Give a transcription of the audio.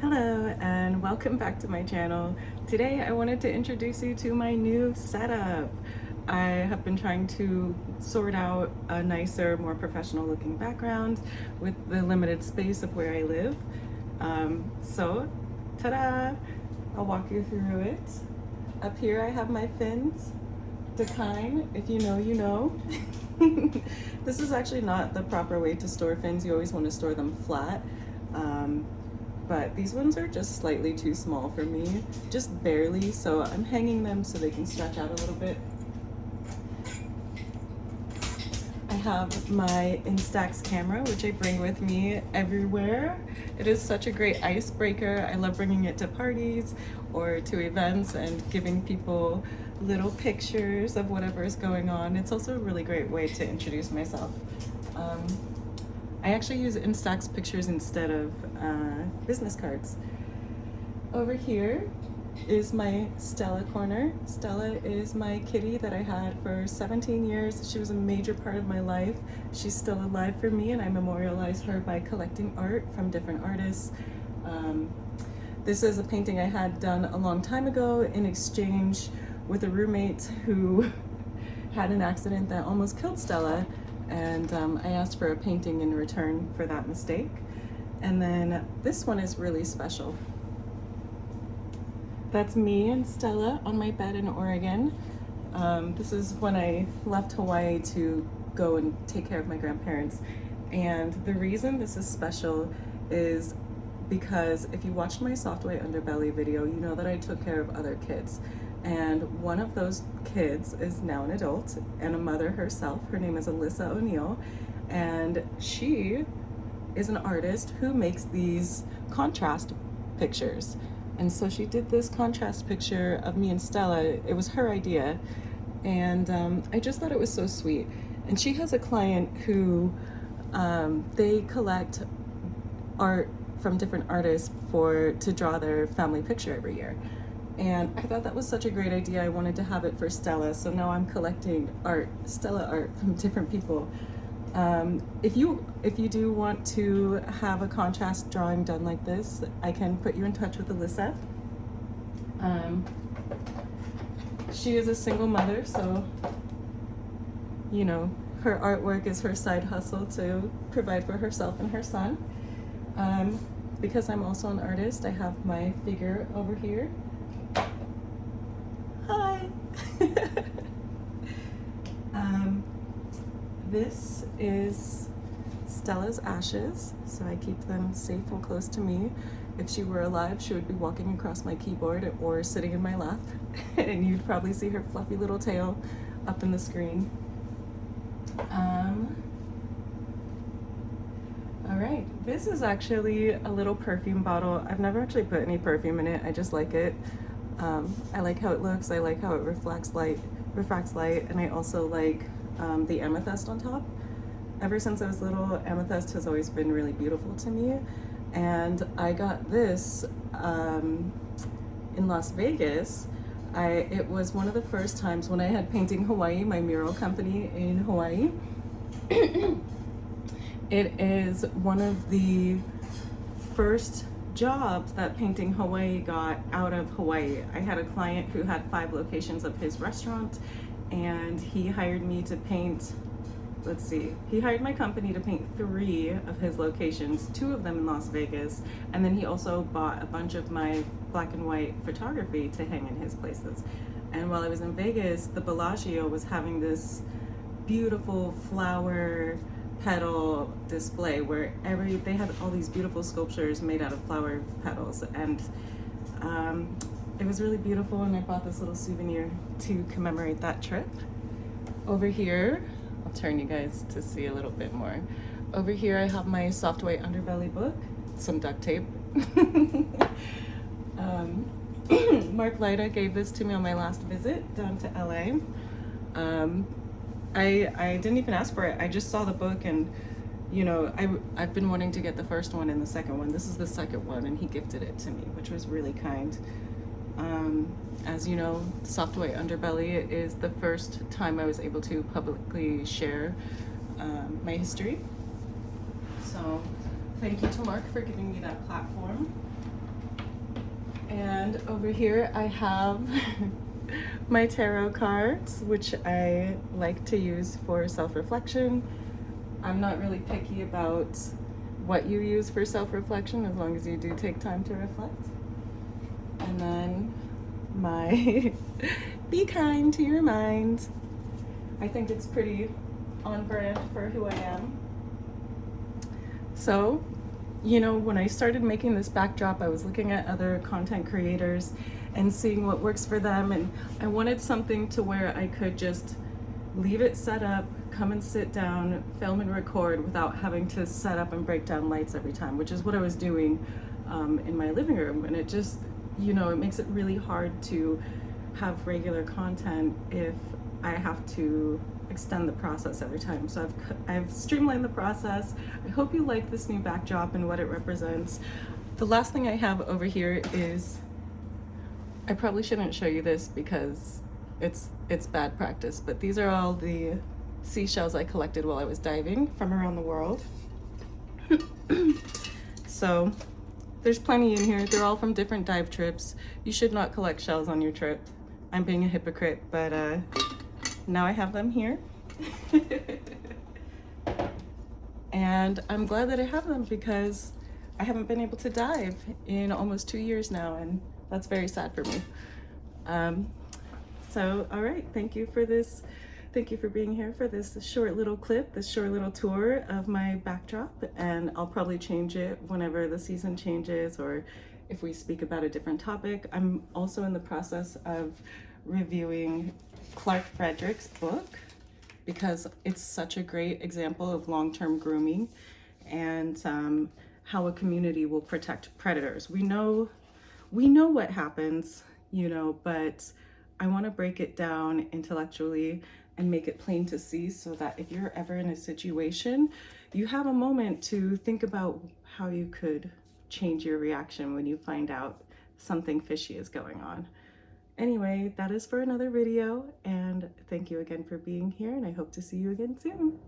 Hello and welcome back to my channel. Today I wanted to introduce you to my new setup. I have been trying to sort out a nicer, more professional looking background with the limited space of where I live. So, ta-da! I'll walk you through it. Up here I have my fins. Decline, if you know, you know. This is actually not the proper way to store fins. You always want to store them flat. But these ones are just slightly too small for me, just barely, so I'm hanging them so they can stretch out a little bit. I have my Instax camera, which I bring with me everywhere. It is such a great icebreaker. I love bringing it to parties or to events and giving people little pictures of whatever is going on. It's also a really great way to introduce myself. I actually use Instax pictures instead of business cards. Over here is my Stella corner. Stella is my kitty that I had for 17 years. She was a major part of my life. She's still alive for me, and I memorialize her by collecting art from different artists. This is a painting I had done a long time ago in exchange with a roommate who had an accident that almost killed Stella. And I asked for a painting in return for that mistake. And then this one is really special. That's me and Stella on my bed in Oregon. This is when I left Hawaii to go and take care of my grandparents. And the reason this is special is because if you watched my Soft White Underbelly video, you know that I took care of other kids. And one of those kids is now an adult and a mother herself. Her name is Alyssa O'Neill, and she is an artist who makes these contrast pictures. And so she did this contrast picture of me and Stella. It was her idea, and I just thought it was so sweet. And she has a client who they collect art from different artists to draw their family picture every year. And I thought that was such a great idea. I wanted to have it for Stella, so now I'm collecting Stella art from different people. If you do want to have a contrast drawing done like this, I can put you in touch with Alyssa. She is a single mother, so you know, her artwork is her side hustle to provide for herself and her son. Because I'm also an artist, I have my figure over here. Hi! This is Stella's ashes, so I keep them safe and close to me. If she were alive, she would be walking across my keyboard or sitting in my lap, and you'd probably see her fluffy little tail up in the screen. Alright, this is actually a little perfume bottle. I've never actually put any perfume in it, I just like it. I like how it looks, I like how it refracts light, and I also like the amethyst on top. Ever since I was little, amethyst has always been really beautiful to me. And I got this in Las Vegas. It was one of the first times when I had Painting Hawaii, my mural company in Hawaii. It is one of the first jobs that Painting Hawaii got out of Hawaii. I had a client who had 5 locations of his restaurant, and he hired me to paint, he hired my company to paint 3 of his locations, 2 of them in Las Vegas, and then he also bought a bunch of my black and white photography to hang in his places. And while I was in Vegas, the Bellagio was having this beautiful flower petal display where they had all these beautiful sculptures made out of flower petals, and it was really beautiful, and I bought this little souvenir to commemorate that trip. Over here, I'll turn you guys to see a little bit more. Over here I have my Soft White Underbelly book, some duct tape. Mark Lyda gave this to me on my last visit down to LA. I didn't even ask for it. I just saw the book, and you know, I've been wanting to get the first one and the second one. This is the second one, and he gifted it to me, which was really kind. As you know, Soft White Underbelly is the first time I was able to publicly share my history. So thank you to Mark for giving me that platform. And over here I have my tarot cards, which I like to use for self-reflection. I'm not really picky about what you use for self-reflection, as long as you do take time to reflect. And then my Be Kind to Your Mind. I think it's pretty on brand for who I am. So, you know, when I started making this backdrop, I was looking at other content creators and seeing what works for them, and I wanted something to where I could just leave it set up, come and sit down, film and record without having to set up and break down lights every time, which is what I was doing in my living room. And it just, you know, it makes it really hard to have regular content if I have to extend the process every time. So I've streamlined the process. I hope you like this new backdrop and what it represents. The last thing I have over here is, I probably shouldn't show you this because it's bad practice, but these are all the seashells I collected while I was diving from around the world. So there's plenty in here. They're all from different dive trips. You should not collect shells on your trip. I'm being a hypocrite, but now I have them here. And I'm glad that I have them because I haven't been able to dive in almost 2 years now, and that's very sad for me. So, all right, thank you for this. Thank you for being here for this short little clip, this short little tour of my backdrop, and I'll probably change it whenever the season changes or if we speak about a different topic. I'm also in the process of reviewing Clark Frederick's book because it's such a great example of long-term grooming and how a community will protect predators. We know what happens, you know, but I want to break it down intellectually and make it plain to see so that if you're ever in a situation, you have a moment to think about how you could change your reaction when you find out something fishy is going on. Anyway, that is for another video, and thank you again for being here, and I hope to see you again soon.